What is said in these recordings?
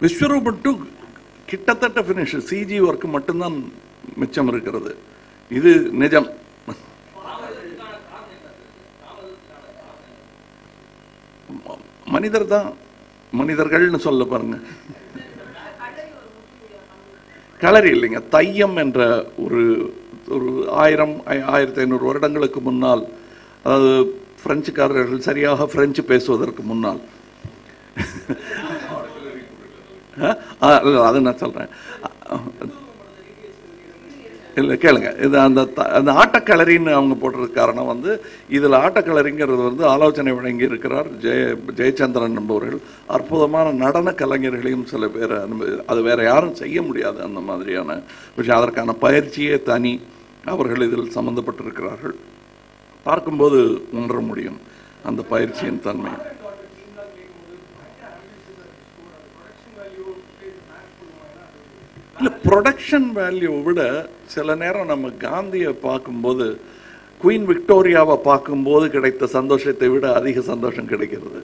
விஸ்வரூபம் 2 கிட்டத்தட்ட finish, CG work மட்டும்தான் மிச்சம் இருக்கிறது. இது நிஜம். மனிதர் தான், மனிதர்கள்னு சொல்ல பாருங்க. களரி இல்லைங்க, தையம் என்ற ஒரு 1000-1500 வருடங்களுக்கு முன்னால், அதாவது பிரெஞ்சுக்காரர்கள் சரியாக பிரெஞ்சு பேசுவதற்கு முன்னால், அது நான் சொல்றேன். இல்லை கேளுங்க, இது அந்த ஆட்டக்களரின்னு அவங்க போடுறதுக்கு காரணம் வந்து, இதில் ஆட்டக்களரிங்கிறது வந்து ஆலோசனை வழங்கி இருக்கிறார் ஜெயச்சந்திரன் என்பவர்கள். அற்புதமான நடன கலைஞர்களையும் சில பேர் அது வேற யாரும் செய்ய முடியாது அந்த மாதிரியான விஷயம். அதற்கான பயிற்சியே தனி. அவர்கள் இதில் சம்பந்தப்பட்டிருக்கிறார்கள். பார்க்கும்போது உணர முடியும் அந்த பயிற்சியின் தன்மை. இல்லை, ப்ரொடக்ஷன் வேல்யூ விட சில நேரம் நம்ம காந்தியை பார்க்கும்போது, குயின் விக்டோரியாவை பார்க்கும்போது கிடைத்த சந்தோஷத்தை விட அதிக சந்தோஷம் கிடைக்கிறது.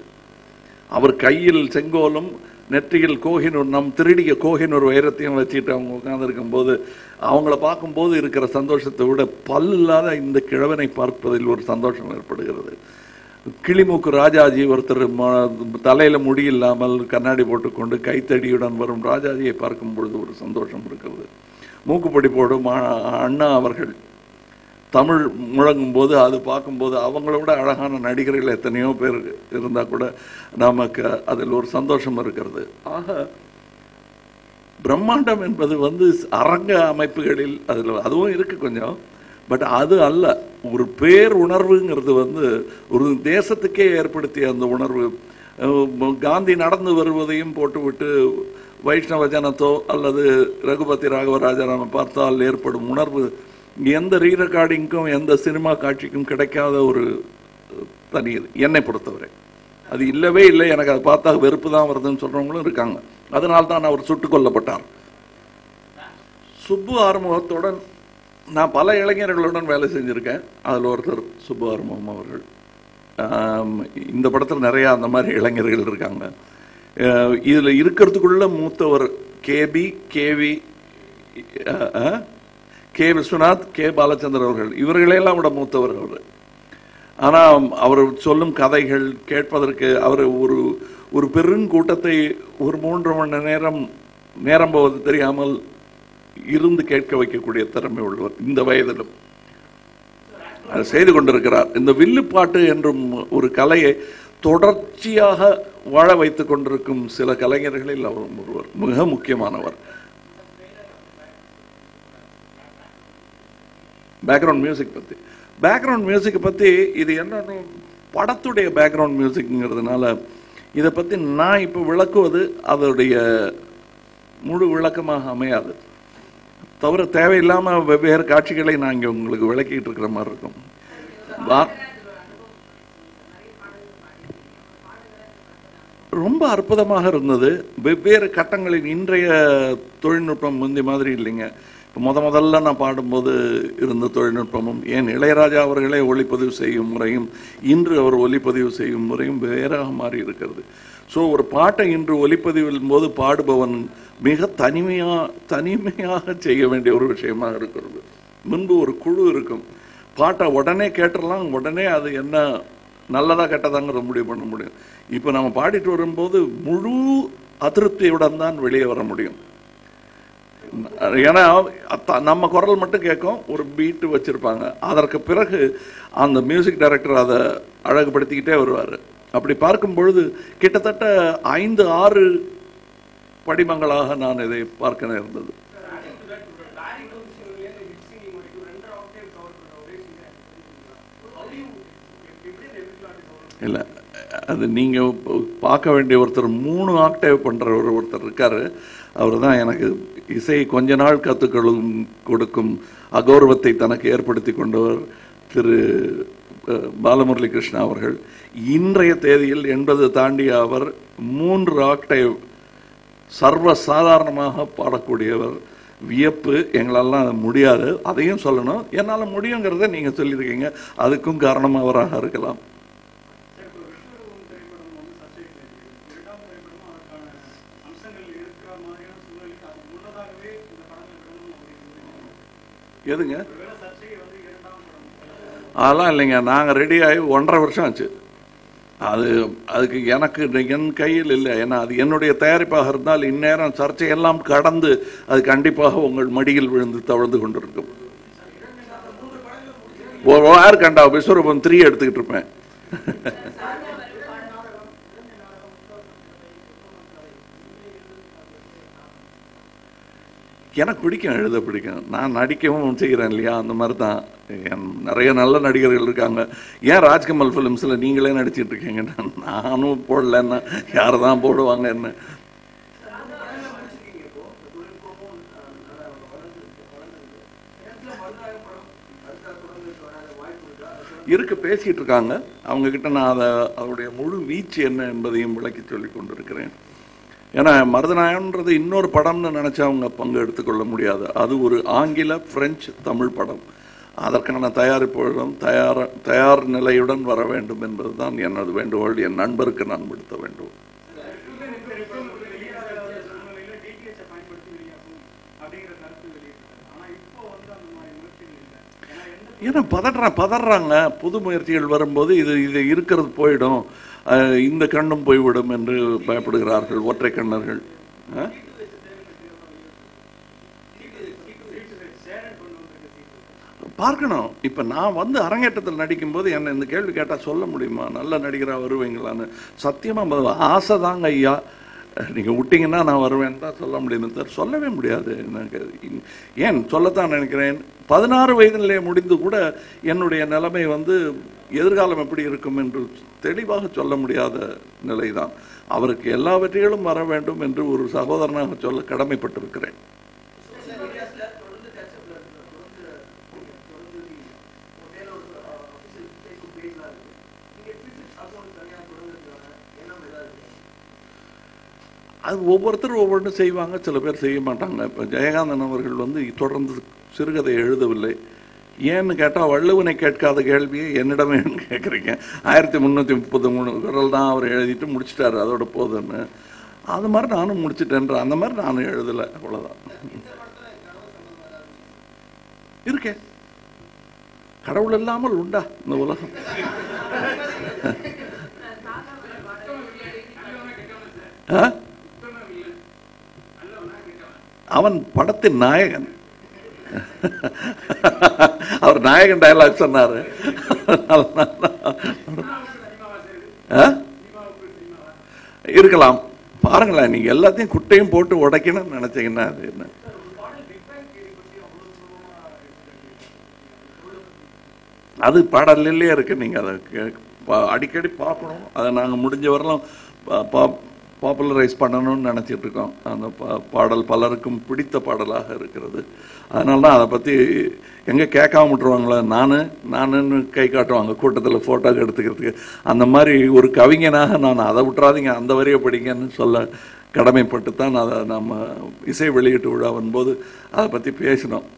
அவர் கையில் செங்கோலும் நெற்றியில் கோஹினூர், நம் திருடிய கோஹினூர் வைரத்தையும் வச்சுட்டு அவங்க உட்கார்ந்துருக்கும் போது அவங்கள பார்க்கும்போது இருக்கிற சந்தோஷத்தை விட பல்லில்லாத இந்த கிழவனை பார்ப்பதில் ஒரு சந்தோஷம் ஏற்படுகிறது. கிளிமூக்கு ராஜாஜி ஒருத்தர் தலையில முடி இல்லாமல் கண்ணாடி போட்டுக்கொண்டு கைத்தடியுடன் வரும் ராஜாஜியை பார்க்கும் பொழுது ஒரு சந்தோஷம் இருக்கிறது. மூக்குப்படி போடும் அண்ணா அவர்கள் தமிழ் முழங்கும் போது அது பார்க்கும்போது அவங்கள விட அழகான நடிகர்கள் எத்தனையோ பேர் இருந்தால் கூட நமக்கு அதில் ஒரு சந்தோஷம் இருக்கிறது. ஆக பிரம்மாண்டம் என்பது வந்து அரங்க அமைப்புகளில் அதில் அதுவும் இருக்கு கொஞ்சம், பட் அது அல்ல. ஒரு பேர் உணர்வுங்கிறது வந்து ஒரு தேசத்துக்கே ஏற்படுத்திய அந்த உணர்வு. காந்தி நடந்து வருவதையும் போட்டுவிட்டு வைஷ்ணவ ஜனத்தோ அல்லது ரகுபதி ராகவராஜராம பார்த்தால் ஏற்படும் உணர்வு எந்த ரீ ரெக்கார்டிங்க்கும் எந்த சினிமா காட்சிக்கும் கிடைக்காத ஒரு தனி. என்னை பொறுத்தவரை அது இல்லவே இல்லை. எனக்கு அதை பார்த்தா வெறுப்பு தான் வருதுன்னு சொல்றவங்களும் இருக்காங்க. அதனால்தான் அவர் சுட்டுக் கொல்லப்பட்டார். சுப்பு ஆறுமுகத்துடன் நான் பல இளைஞர்களுடன் வேலை செஞ்சிருக்கேன். அதில் ஒருத்தர் சுப்பு ஆறுமுகம் அவர்கள். இந்த படத்தில் நிறைய அந்த மாதிரி இளைஞர்கள் இருக்காங்க. இதில் இருக்கிறதுக்குள்ள மூத்தவர் KB, K Viswanath, K Balachander அவர்கள். இவர்களெல்லாம் விட மூத்தவர் அவர். ஆனால் அவர் சொல்லும் கதைகள் கேட்பதற்கு அவர் ஒரு பெருங்கூட்டத்தை ஒரு 3 மணி நேரம் போவது தெரியாமல் இருந்து கேட்க வைக்கக்கூடிய திறமை உள்ளவர். இந்த வயதிலும் அதை செய்து கொண்டிருக்கிறார். இந்த வில்லுப்பாட்டு என்றும் ஒரு கலையை தொடர்ச்சியாக வாழ வைத்துக் கொண்டிருக்கும் சில கலைஞர்களில் அவர் ஒருவர், மிக முக்கியமானவர். பேக்ரவுண்ட் மியூசிக் பற்றி இது என்னன்னு படத்துடைய பேக்ரவுண்ட் மியூசிக்ங்கிறதுனால இதை பற்றி நான் இப்போ விளக்குவது அதோடைய முழு விளக்கமாக அமையாது. தவிர தேவையில்லாமல் வெவ்வேறு காட்சிகளை நான் இங்கே உங்களுக்கு விளக்கிட்டு இருக்கிற மாதிரி இருக்கும். ரொம்ப அற்புதமாக இருந்தது. வெவ்வேறு கட்டங்களில் இன்றைய தொழில்நுட்பம் முந்தி மாதிரி இல்லைங்க. இப்போ முதல்ல நான் பாடும்போது இருந்த தொழில்நுட்பமும், ஏன் இளையராஜா அவர்களே ஒளிப்பதிவு செய்யும் முறையும் இன்று அவர் ஒளிப்பதிவு செய்யும் முறையும் வேறாக மாறி இருக்கிறது. ஸோ ஒரு பாட்டை இன்று ஒளிப்பதிவின் போது பாடுபவன் மிக தனிமையாக செய்ய வேண்டிய ஒரு விஷயமாக இருக்கிறது. முன்பு ஒரு குழு இருக்கும், பாட்டை உடனே கேட்டுடலாம், உடனே அது என்ன நல்லதா கெட்டதாங்கிற முடிவு பண்ண முடியும். இப்போ நம்ம பாடிட்டு வரும்போது முழு அதிருப்தியுடன் தான் வெளியே வர முடியும். ஏன்னா நம்ம குரல் மட்டும் கேட்கும், ஒரு பீட்டு வச்சிருப்பாங்க. அதற்கு பிறகு அந்த மியூசிக் டைரக்டர் அதை அழகுபடுத்திக்கிட்டே வருவார். அப்படி பார்க்கும் பொழுது கிட்டத்தட்ட 5-6 படிமங்களாக நான் இதை பார்க்க நேர்ந்தது. இல்லை, அது நீங்கள் பார்க்க வேண்டிய ஒருத்தர் 3 ஆக்டேவ் பண்ணுற ஒருத்தர் இருக்கார். அவர் தான் எனக்கு இசை கொஞ்ச நாள் கற்றுக்களும் கொடுக்கும் அகௌரவத்தை தனக்கு ஏற்படுத்தி கொண்டவர் திரு பாலமுரளி கிருஷ்ணா அவர்கள். இன்றைய தேதியில் 80 தாண்டிய அவர் 3 ஆக்டேவ் சர்வசாதாரணமாக பாடக்கூடியவர். வியப்பு. எங்களெல்லாம் முடியாது, அதையும் சொல்லணும். என்னால் முடியுங்கிறத நீங்கள் சொல்லியிருக்கீங்க, அதுக்கும் காரணம் அவராக இருக்கலாம். எதுங்க? அதெல்லாம் இல்லைங்க, நாங்கள் ரெடி ஆகி 1.5 வருஷம் ஆச்சு. அதுக்கு எனக்கு என் கையில் இல்லை. ஏன்னா அது என்னுடைய தயாரிப்பாக இருந்தால் இந்நேரம் சர்ச்சையெல்லாம் கடந்து அது கண்டிப்பாக உங்கள் மடியில் விழுந்து தவழ்ந்து கொண்டிருக்கும். யார் கண்டா விஸ்வரூபம் 3 எடுத்துக்கிட்டு இருப்பேன். எனக்கு பிடிக்கும், எழுத பிடிக்கும், நான் நடிக்கவும் செய்கிறேன் இல்லையா, அந்த மாதிரி தான். நிறைய நல்ல நடிகர்கள் இருக்காங்க. ஏன் ராஜ்கமல் ஃபிலிம்ஸில் நீங்களே நடிச்சிட்டு இருக்கீங்க? நானும் போடலன்னா யார் தான் போடுவாங்க? என்ன இருக்கு, பேசிட்டு இருக்காங்க. அவங்க கிட்ட நான் அதோடைய முழு வீச்சு என்ன என்பதையும் விளக்கி சொல்லி கொண்டிருக்கிறேன். ஏன்னா மருதநாயகன்றது இன்னொரு படம்னு நினைச்சா அவங்க பங்கு எடுத்துக்கொள்ள முடியாது. அது ஒரு ஆங்கில, பிரெஞ்சு, தமிழ் படம். அதற்கான தயாரிப்புடன் தயார் நிலையுடன் வர வேண்டும் என்பதுதான் எனது வேண்டுகோள். என் நண்பருக்கு நான் விடுத்த வேண்டும். ஏன்னா பதறாங்க. புது முயற்சிகள் வரும்போது இது இருக்கிறது போயிடும், இந்த கண்ணும் போய்விடும் என்று பயப்படுகிறார்கள் ஒற்றை கண்ணர்கள். பார்க்கணும். இப்ப நான் அரங்கேற்றத்தில் நடிக்கும் போது என்ன இந்த கேள்வி கேட்டா சொல்ல முடியுமா நல்ல நடிகரா வருவீங்களான்னு? சத்தியமா ஆசை தாங்க ஐயா. நீங்க விட்டீங்கன்னா நான் வருவேன் தான் சொல்ல முடியும், சொல்லவே முடியாது. எனக்கு ஏன் சொல்லத்தான் நினைக்கிறேன். 16 வயதிலே முடிந்து கூட என்னுடைய நிலைமை எதிர்காலம் எப்படி இருக்கும் என்று தெளிவாக சொல்ல முடியாத நிலைதான். அவருக்கு எல்லா வெற்றிகளும் வர வேண்டும் என்று ஒரு சகோதரனாக சொல்ல கடமைப்பட்டிருக்கிறேன். அது ஒவ்வொருத்தரும் ஒவ்வொன்றும் செய்வாங்க, சில பேர் செய்ய மாட்டாங்க. இப்போ ஜெயகாந்தன் அவர்கள் தொடர்ந்து சிறுகதை எழுதவில்லை. ஏன்னு கேட்டால் வள்ளுவனை கேட்காத கேள்வியை என்னிடமே கேட்குறீங்க. 1333 குரல் தான் அவர் எழுதிட்டு முடிச்சிட்டாரு, அதோட போதுன்னு. அது மாதிரி நானும் முடிச்சுட்டேன்ற அந்த மாதிரி நானும் எழுதலை, அவ்வளோதான். இருக்கேன். கடவுள் இல்லாமல் உண்டா இந்த உலகம்? அவன் படத்தின் நாயகன். அவர் நாயகன் டயலாக் சொன்னாரு. இருக்கலாம், பாருங்களேன். நீங்க எல்லாத்தையும் குட்டையும் போட்டு உடைக்கணும்னு நினைச்சீங்கன்னா அது என்ன? அது பாடல்லே இருக்கு. நீங்க அதை அடிக்கடி பார்க்கணும். அதை நாங்கள் முடிஞ்ச வரலாம் பாப்புலரைஸ் பண்ணணும்னு நினச்சிட்டு இருக்கோம். அந்த பாடல் பலருக்கும் பிடித்த பாடலாக இருக்கிறது. அதனால தான் அதை பற்றி எங்கே கேட்காம விட்டுருவாங்களா, நானுன்னு கை காட்டுவாங்க கூட்டத்தில் ஃபோட்டோ எடுத்துக்கிறதுக்கு. அந்த மாதிரி ஒரு கவிஞனாக நான் அதை விட்டுறாதீங்க, அந்த வரியை படிங்கன்னு சொல்ல கடமைப்பட்டு தான் அதை நம்ம இசை வெளியீட்டு விழாவின் போது அதை பற்றி பேசினோம்.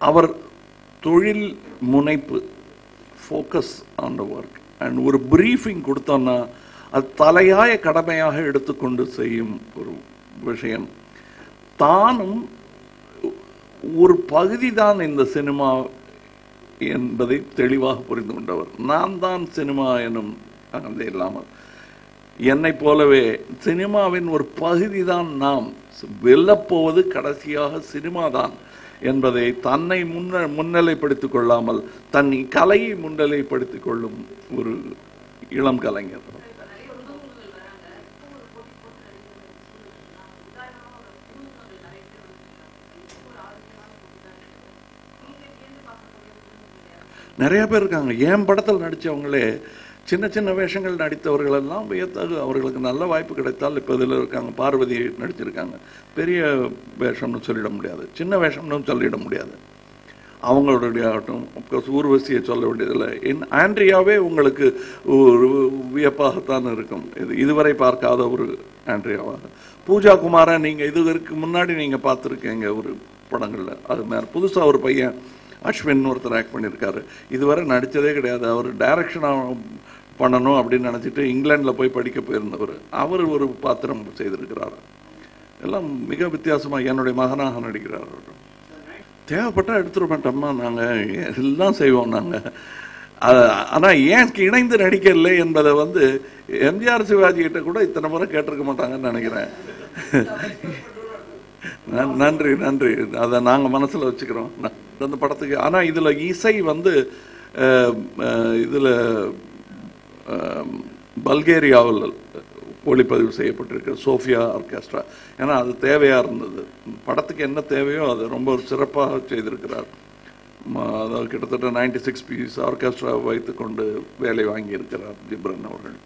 அவர் தொழில் முனைப்பு, focus on the work and ஒரு ப்ரீஃபிங் கொடுத்தோன்னா அது தலையாய கடமையாக எடுத்துக்கொண்டு செய்யும் ஒரு விஷயம். தானும் ஒரு பகுதி தான் இந்த சினிமா என்பதை தெளிவாக புரிந்து கொண்டவர். நான் தான் சினிமா எனும் அகந்தை இல்லாமல், என்னை போலவே சினிமாவின் ஒரு பகுதி தான் நாம், வெல்லப்போவது கடைசியாக சினிமா தான் என்பதை தன்னை முன்னிலைப்படுத்திக் கொள்ளாமல் தன் கலையை முன்னிலைப்படுத்திக் கொள்ளும் ஒரு இளம் கலைஞர். நிறைய பேர் இருக்காங்க. என் படத்தில் நடித்தவங்களே சின்ன சின்ன வேஷங்கள் நடித்தவர்கள் எல்லாம் வியத்தகு. அவர்களுக்கு நல்ல வாய்ப்பு கிடைத்தால் இப்போ இதில் இருக்காங்க. பார்வதி நடிச்சிருக்காங்க. பெரிய வேஷம்னு சொல்லிட முடியாது, சின்ன வேஷம்னு சொல்லிட முடியாது. அவங்களுடைய ஆகட்டும், அப்கோர்ஸ் ஊர்வசியை சொல்ல வேண்டியதில்லை. ஆண்ட்ரியாவே உங்களுக்கு ஒரு வியப்பாகத்தான் இருக்கும். இதுவரை பார்க்காத ஒரு ஆண்ட்ரியாவாக. பூஜா குமாரை நீங்கள் இதுவரைக்கு முன்னாடி நீங்கள் பார்த்துருக்கீங்க ஒரு படங்களில். அது மேலே புதுசாக ஒரு பையன் அஸ்வின் ஒருத்தர் ஆக்ட் பண்ணியிருக்காரு. இதுவரை நடித்ததே கிடையாது. அவர் பண்ணணும் அப்படின்னு நினச்சிட்டு இங்கிலாண்டில் போய் படிக்க போயிருந்தவர் அவர் ஒரு பாத்திரம் செய்திருக்கிறார். எல்லாம் மிக வித்தியாசமாக என்னுடைய மகனாக நடிக்கிறார். தேவைப்பட்டால் எடுத்துட மாட்டோம்மா, நாங்கள் எல்லாம் செய்வோம் நாங்கள். ஆனால் ஏன் இணைந்து நடிக்கலை என்பதை வந்து எம்ஜிஆர் சிவாஜி கிட்ட கூட இத்தனை முறை கேட்டிருக்க மாட்டாங்கன்னு நினைக்கிறேன். நன்றி நன்றி, அதை நாங்கள் மனசில் வச்சுக்கிறோம் அந்த படத்துக்கு. ஆனால் இதில் இசை வந்து இதில் பல்கேரியாவில் ஒளிப்பதிவு செய்யப்பட்டிருக்கு, சோஃபியா ஆர்கெஸ்ட்ரா. ஏன்னா அது தேவையாக இருந்தது, படத்துக்கு என்ன தேவையோ அதை ரொம்ப சிறப்பாக செய்திருக்கிறார். அதாவது கிட்டத்தட்ட 96 பீஸ் ஆர்கெஸ்ட்ரா வைத்துக்கொண்டு வேலை வாங்கியிருக்கிறார் ஜிப்ரன் அவர்கள்.